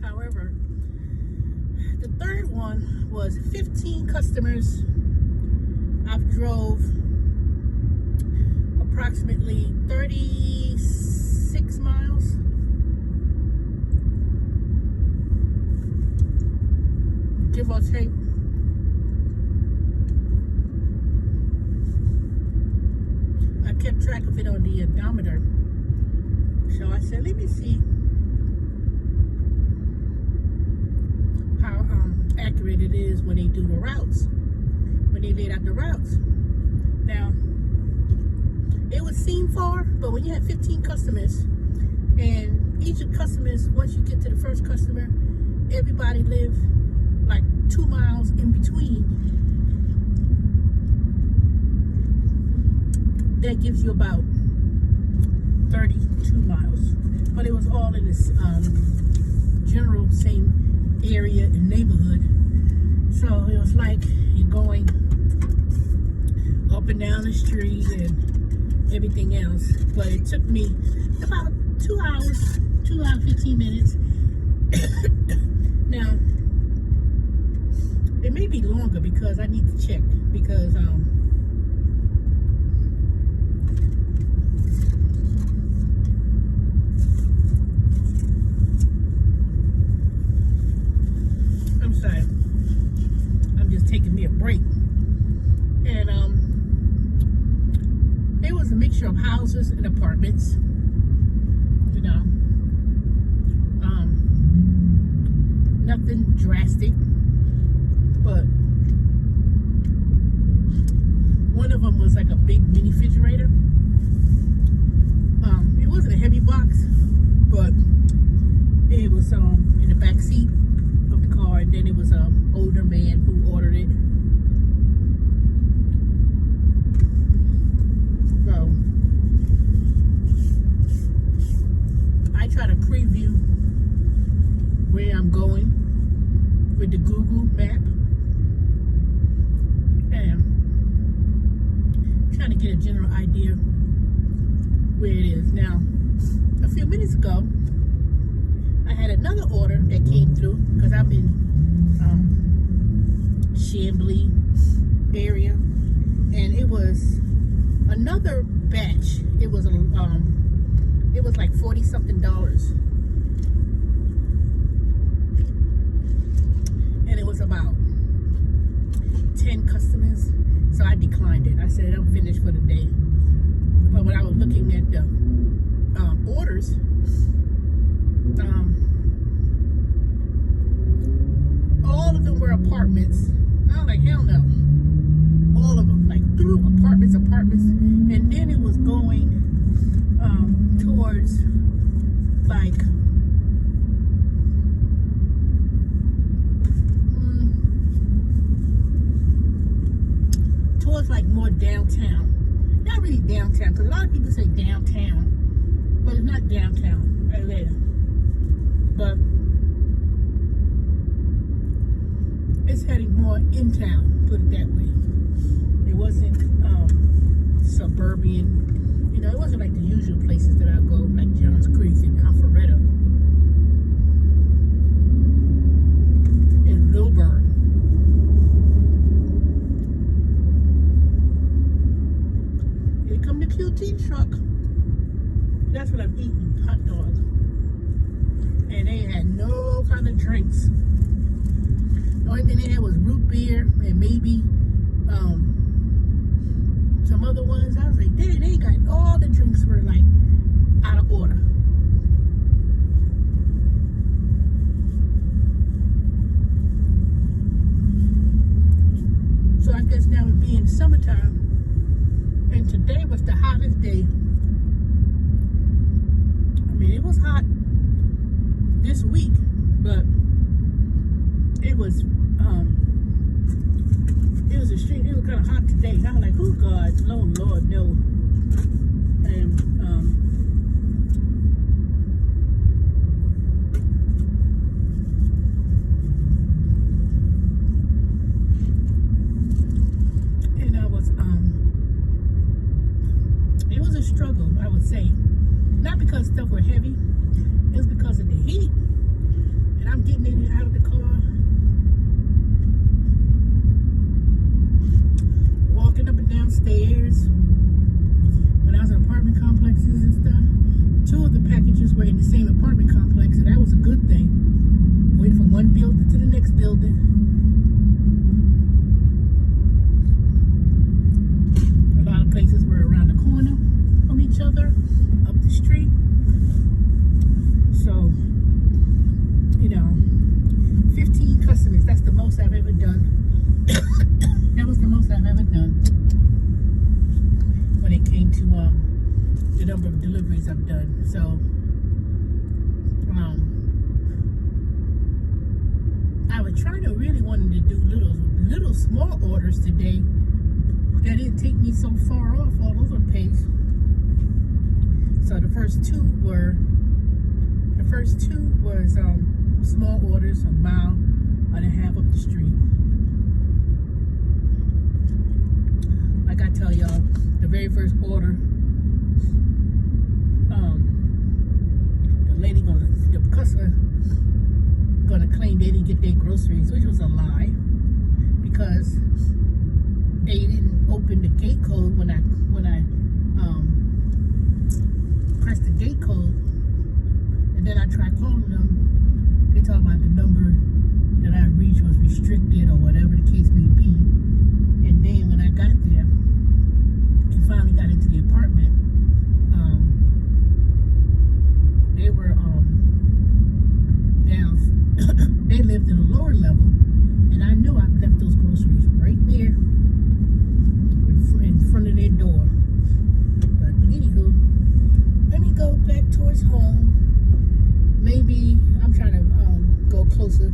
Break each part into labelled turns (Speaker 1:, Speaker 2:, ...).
Speaker 1: However, the third one was 15 customers. I've drove approximately 36 miles. Give or take. I kept track of it on the odometer. So I said, let me see how accurate it is when they do the routes, when they laid out the routes. Now, it would seem far, but when you have 15 customers, and each of the customers, once you get to the first customer, everybody live like 2 miles in between. That gives you about 32 miles. But it was all in this general same area and neighborhood. So it was like you're going up and down the street and everything else. But it took me about 2 hours, 2 hours, 15 minutes. Now, it may be longer because I need to check because I'm sorry, I'm just taking me a break. And it was a mixture of houses and apartments, you know, nothing drastic. But one of them was like a big mini refrigerator. It wasn't a heavy box, but it was in the back seat of the car, and then it was an older man who ordered it. So I try to preview where I'm going with the Google map. Trying to get a general idea where it is. Now, a few minutes ago, I had another order that came through because I'm in Chamblee area, and it was another batch. It was like $40 something, and it was about 10 customers. So I declined it. I said I'm finished for the day. But when I was looking at the orders, all of them were apartments. I was like, hell no. All of them, like through apartments, and then it was going towards like like more downtown. Not really downtown, because a lot of people say downtown, but it's not downtown right there. But it's heading more in town, put it that way. It wasn't suburban, you know, it wasn't like the usual places that I go, like Johns Creek and Alpharetta and Lilburn. Come the QT truck. That's what I'm eating, hot dog. And they had no kind of drinks. The only thing they had was root beer and maybe some other ones. I was like, they got all the drinks were like out of order. So I guess now it being summertime, and today was the hottest day. I mean, it was hot this week, but it was extreme. It was kind of hot today. I was like, oh God, no, Lord, no. And it was a struggle, I would say. Not because stuff were heavy, it was because of the heat. And I I'm getting in and out of the car, walking up and down stairs. When I was in apartment complexes and stuff, 2 of the packages were in the same apartment complex, so that was a good thing. Went from one building to the next building. A lot of places were around the corner from each other, up the street. So, 15 customers, that's the most I've ever done. That was the most I've ever done when it came to the number of deliveries I've done. So, I was trying to really wanted to do little small orders today that didn't take me so far off all over the place. So the first two was small orders, a mile and a half up the street. Like I tell y'all, the very first order, the customer gonna claim they didn't get their groceries, which was a lie, because they didn't open the gate code when I pressed the gate code, and then I tried calling them. They told me the number that I reached was restricted or whatever the case may be. And then when I got there and finally got into the apartment, they were down. They lived in a lower level, and I knew I left those groceries right there in front of their door. But anywho, let me go back towards home. Maybe I'm trying to go closer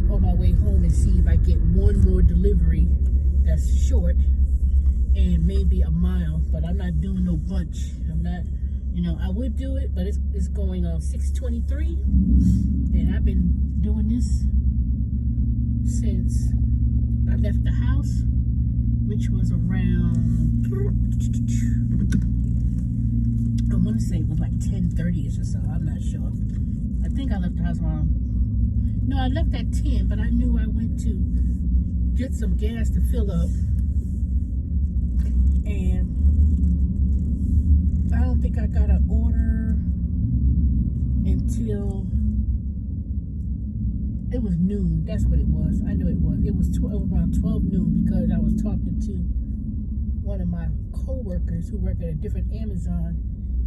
Speaker 1: on my way home and see if I get one more delivery that's short and maybe a mile. But I'm not doing no bunch. I'm not. I would do it, but it's going on 6:23, and I've been doing this since I left the house, which was around, I want to say it was like 10:30ish or so. I'm not sure. I think I left the house around. No, I left at 10, but I knew I went to get some gas to fill up, and I don't think I got an order until it was noon. That's what it was. I knew it was. It was around 12 noon, because I was talking to one of my co-workers who work at a different Amazon.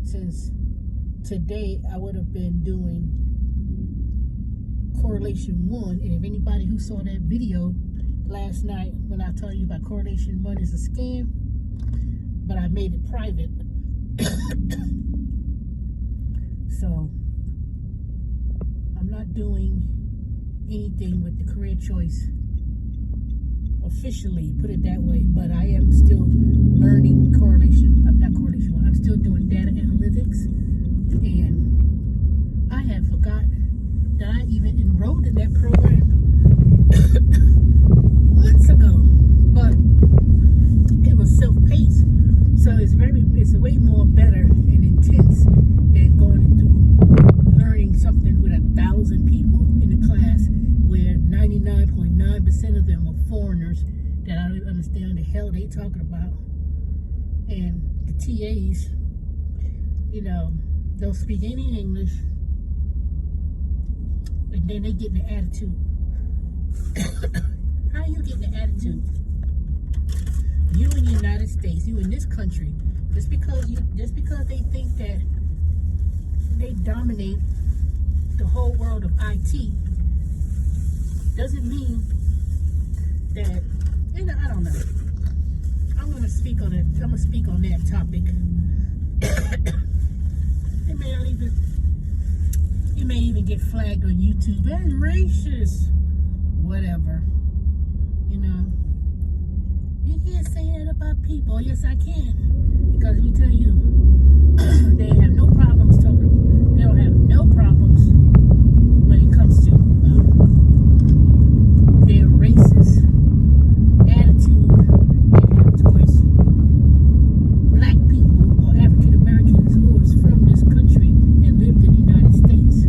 Speaker 1: Since today I would have been doing Correlation 1, and if anybody who saw that video last night when I told you about Correlation 1 is a scam, but I made it private. So I'm not doing anything with the career choice officially, put it that way, but I am still learning correlation. I'm not Correlation 1. I'm still doing data analytics, and I had forgot that I even enrolled in that program months ago, but it was self-paced. So it's way more better and intense than going through learning something with 1,000 people in the class, where 99.9% of them are foreigners that I don't understand the hell they talking about. And the TAs, don't speak any English, and then they get an attitude. How are you getting an attitude? You in the United States, you in this country, just because they think that they dominate the whole world of IT, doesn't mean that, I don't know. I'm gonna speak on that topic. It may even get flagged on YouTube. That's racist. Whatever. You can't say that about people. Yes, I can. Because let me tell you, they have no problems talking. They don't have no problems when it comes to their racist attitude they have towards black people or African Americans who is from this country and lived in the United States.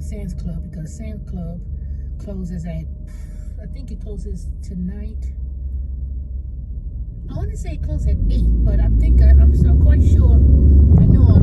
Speaker 1: Sam's Club, because Sam's Club closes at, I think it closes tonight. I want to say it closes at 8, but I'm quite sure. I know